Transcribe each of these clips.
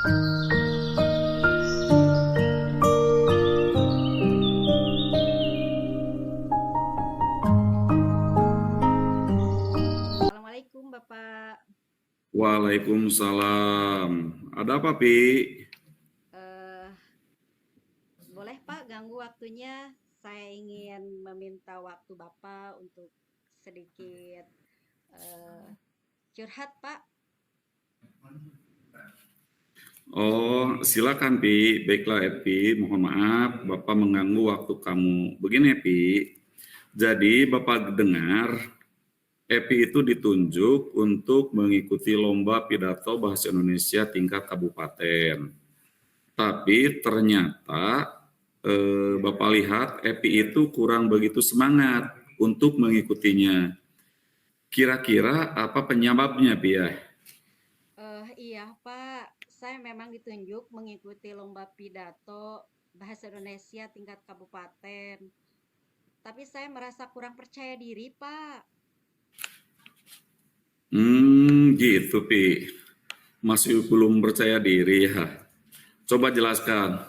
Assalamualaikum Bapak. Waalaikumsalam. Ada apa, Pi? Eh, Boleh Pak ganggu waktunya? Saya ingin meminta waktu Bapak untuk sedikit eh, curhat Pak. Oh, silakan, Pi. Baiklah, Pi. Mohon maaf, Bapak mengganggu waktu kamu. Begini, Pi. Jadi, Bapak dengar, Epi itu ditunjuk untuk mengikuti lomba pidato bahasa Indonesia tingkat kabupaten. Tapi ternyata Bapak lihat Epi itu kurang begitu semangat untuk mengikutinya. Kira-kira apa penyebabnya, Pi ya? Iya Pak, saya memang ditunjuk mengikuti lomba pidato bahasa Indonesia tingkat kabupaten. Tapi saya merasa kurang percaya diri Pak. Gitu, Pi. Masih belum percaya diri ya. Coba jelaskan,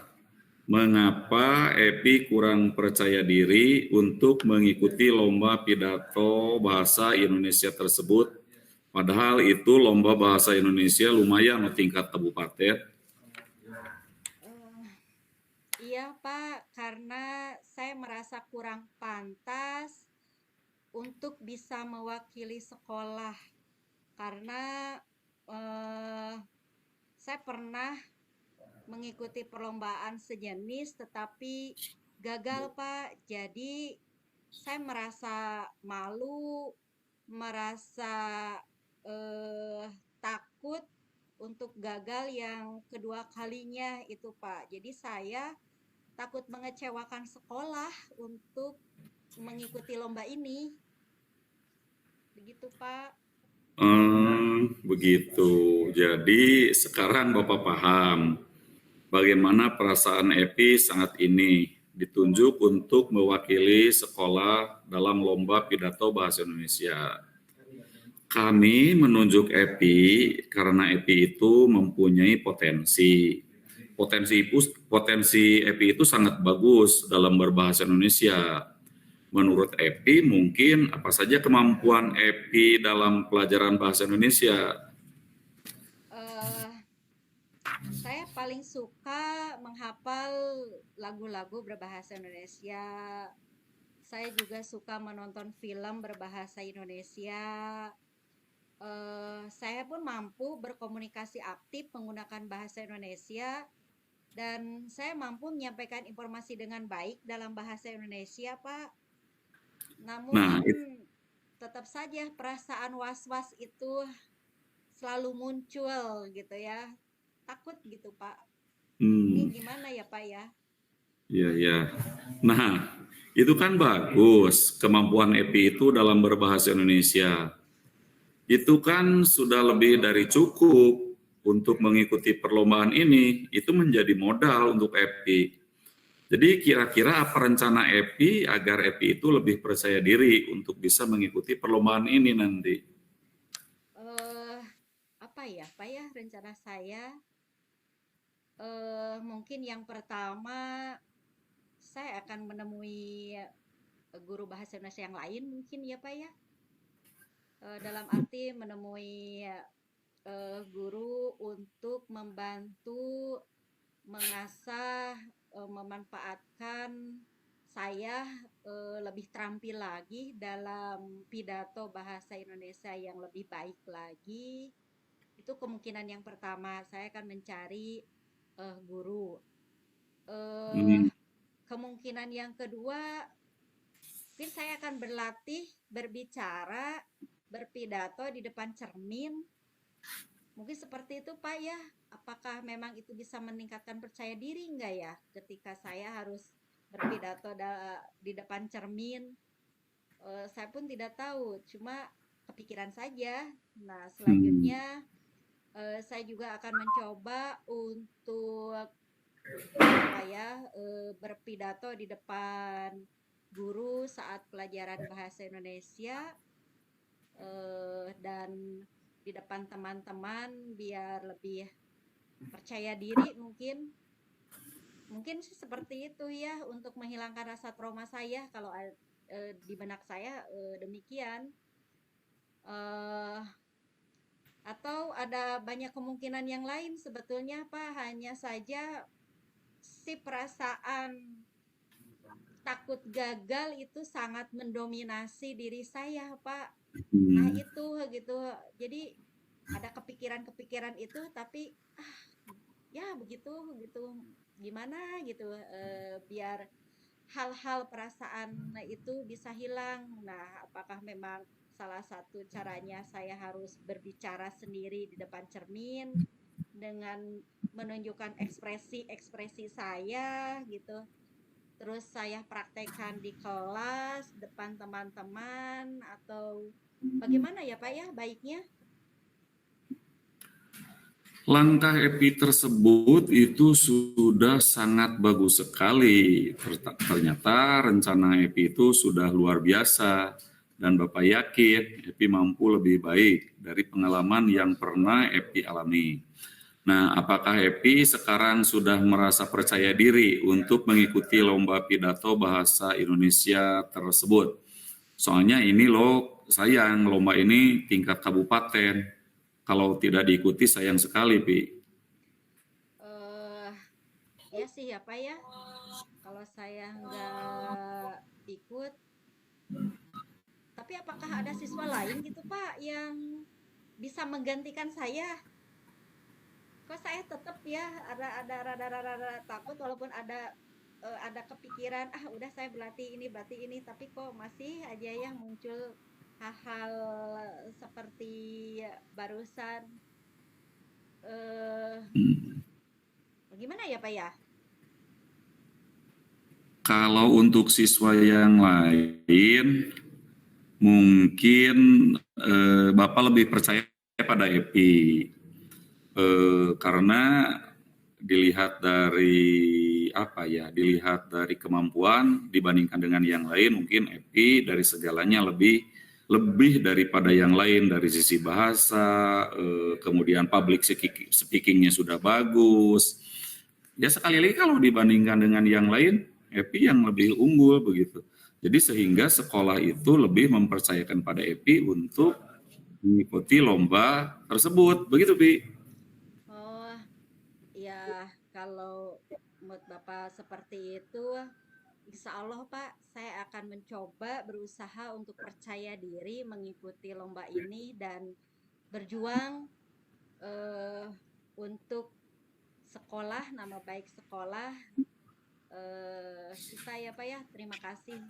mengapa Epi kurang percaya diri untuk mengikuti lomba pidato bahasa Indonesia tersebut? Padahal itu lomba bahasa Indonesia lumayan loh tingkat kabupaten. Eh, iya Pak, karena saya merasa kurang pantas untuk bisa mewakili sekolah karena eh, saya pernah mengikuti perlombaan sejenis tetapi gagal Pak. Jadi saya merasa malu, merasa eh, takut untuk gagal yang kedua kalinya itu Pak. Jadi saya takut mengecewakan sekolah untuk mengikuti lomba ini. Begitu Pak. Begitu. Jadi sekarang Bapak paham bagaimana perasaan Epi saat ini ditunjuk untuk mewakili sekolah dalam lomba pidato bahasa Indonesia. Kami menunjuk Epi karena Epi itu mempunyai potensi. Potensi Epi itu sangat bagus dalam berbahasa Indonesia. Menurut Epi, mungkin apa saja kemampuan Epi dalam pelajaran bahasa Indonesia? Eh, saya paling suka menghafal lagu-lagu berbahasa Indonesia. Saya juga suka menonton film berbahasa Indonesia. Saya pun mampu berkomunikasi aktif menggunakan bahasa Indonesia dan saya mampu menyampaikan informasi dengan baik dalam bahasa Indonesia, Pak. Namun Nah, tetap saja perasaan was-was itu selalu muncul gitu ya. Takut gitu, Pak. Ini hmm, gimana ya, Pak ya? ya, ya. Nah, itu kan bagus kemampuan Epi itu dalam berbahasa Indonesia. Itu kan sudah lebih dari cukup untuk mengikuti perlombaan ini. Itu menjadi modal untuk Epi. Jadi kira-kira apa rencana Epi agar Epi itu lebih percaya diri untuk bisa mengikuti perlombaan ini nanti? Eh, Apa ya, Pak ya, rencana saya? Mungkin yang pertama saya akan menemui guru bahasa Indonesia yang lain mungkin ya Pak ya. Dalam arti menemui guru untuk membantu mengasah, memanfaatkan saya lebih terampil lagi dalam pidato bahasa Indonesia yang lebih baik lagi. Itu kemungkinan yang pertama, saya akan mencari guru. Eh, Hmm, Kemungkinan yang kedua, mungkin saya akan berlatih berbicara, berpidato di depan cermin. Mungkin seperti itu Pak ya. Apakah memang itu bisa meningkatkan percaya diri enggak ya ketika saya harus berpidato di depan cermin? Saya pun tidak tahu, cuma kepikiran saja. Nah, hmm, selanjutnya saya juga akan mencoba untuk apa ya, berpidato di depan guru saat pelajaran bahasa Indonesia, dan di depan teman-teman biar lebih percaya diri mungkin. Mungkin sih seperti itu ya untuk menghilangkan rasa trauma saya kalau di benak saya demikian. Eh, atau ada banyak kemungkinan yang lain sebetulnya Pak, hanya saja si perasaan takut gagal itu sangat mendominasi diri saya Pak. Nah Hmm. itu gitu. Jadi ada kepikiran-kepikiran itu tapi ya begitu gitu gimana gitu biar hal-hal perasaan itu bisa hilang. Nah, apakah memang salah satu caranya saya harus berbicara sendiri di depan cermin dengan menunjukkan ekspresi-ekspresi saya gitu. Terus saya praktekkan di kelas depan teman-teman atau bagaimana ya Pak ya baiknya? Langkah EPI tersebut itu sudah sangat bagus sekali. Ternyata rencana EPI itu sudah luar biasa dan Bapak yakin EPI mampu lebih baik dari pengalaman yang pernah EPI alami. Nah, apakah EPI sekarang sudah merasa percaya diri untuk mengikuti lomba pidato bahasa Indonesia tersebut? Soalnya ini loh, sayang lomba ini tingkat kabupaten. Kalau tidak diikuti sayang sekali, Pi. Eh ya sih ya Pak ya. Kalau saya nggak ikut, tapi apakah ada siswa lain gitu Pak yang bisa menggantikan saya? Kok saya tetap ya ada rada-rada takut walaupun ada kepikiran udah saya berlatih ini tapi kok masih aja yang muncul hal-hal seperti barusan eh gimana ya Pak ya? Kalau untuk siswa yang lain, mungkin Bapak lebih percaya pada EPI. Karena dilihat dari apa ya, dilihat dari kemampuan dibandingkan dengan yang lain, mungkin EPI dari segalanya lebih lebih daripada yang lain dari sisi bahasa, kemudian public speakingnya sudah bagus. Ya sekali lagi kalau dibandingkan dengan yang lain, EPI yang lebih unggul begitu. Jadi sehingga sekolah itu lebih mempercayakan pada EPI untuk mengikuti lomba tersebut, begitu Pi. Oh ya kalau mood Bapak seperti itu, insya Allah Pak, saya akan mencoba berusaha untuk percaya diri mengikuti lomba ini dan berjuang eh, untuk sekolah, nama baik sekolah kita ya Pak ya. Terima kasih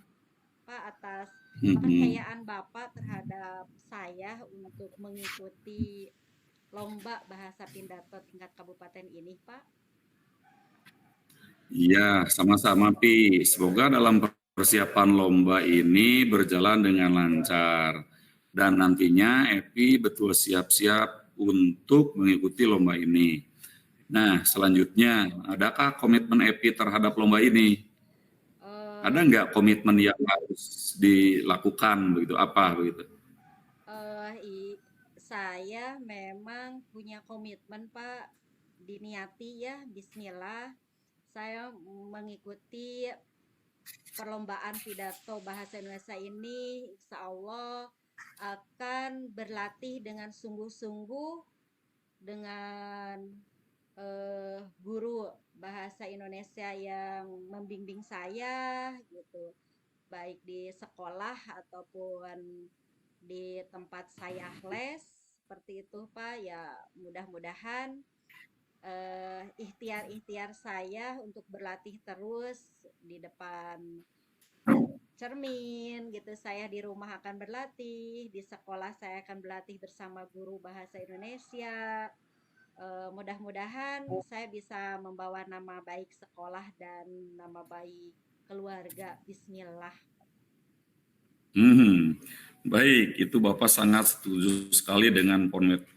Pak atas Hmm. kepercayaan Bapak terhadap saya untuk mengikuti lomba bahasa Pindato tingkat kabupaten ini Pak. Iya, sama-sama Pi. Semoga dalam persiapan lomba ini berjalan dengan lancar. Dan nantinya Epi betul siap-siap untuk mengikuti lomba ini. Nah, selanjutnya, adakah komitmen Epi terhadap lomba ini? Ada Eh nggak komitmen yang harus dilakukan begitu? Apa begitu? eh saya memang punya komitmen Pak, diniati ya, Bismillah. Saya mengikuti perlombaan pidato bahasa Indonesia ini, insya Allah akan berlatih dengan sungguh-sungguh dengan guru bahasa Indonesia yang membimbing saya gitu, baik di sekolah ataupun di tempat saya les seperti itu Pak. Ya mudah-mudahan ikhtiar-ikhtiar saya untuk berlatih terus di depan cermin gitu. Saya di rumah akan berlatih, di sekolah saya akan berlatih bersama guru bahasa Indonesia. Mudah-mudahan saya bisa membawa nama baik sekolah dan nama baik keluarga. Bismillah. Hmm, baik, itu Bapak sangat setuju sekali dengan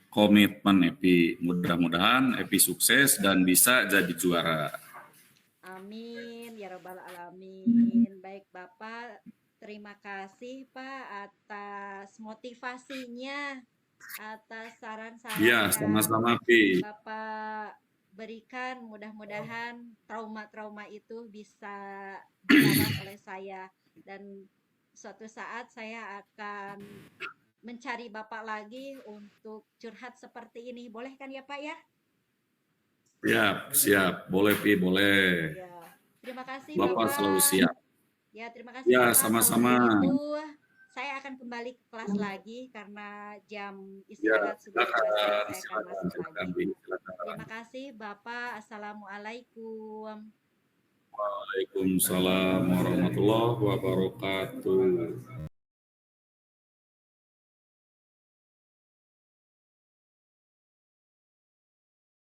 komitmen Epi. Mudah-mudahan Epi sukses dan bisa jadi juara. Amin ya rabbal alamin. Baik Bapak, terima kasih Pak atas motivasinya, atas saran-saran Ya, yang sama-sama Pi. Bapak berikan, mudah-mudahan trauma-trauma itu bisa dilawan oleh saya, dan suatu saat saya akan mencari Bapak lagi untuk curhat seperti ini. Boleh kan ya Pak ya? Siap, siap. Boleh, Pi, boleh. Ya. Terima kasih Bapak selalu Bapak. siap. Ya, terima kasih Ya, Bapak. Kalau sama-sama. begitu, saya akan kembali ke kelas lagi karena jam Ya, istirahat sudah selesai. silakan, Saya akan silakan, masuk silakan, lagi. Pi, silakan. Terima kasih Bapak. Assalamualaikum. Waalaikumsalam warahmatullahi wabarakatuh.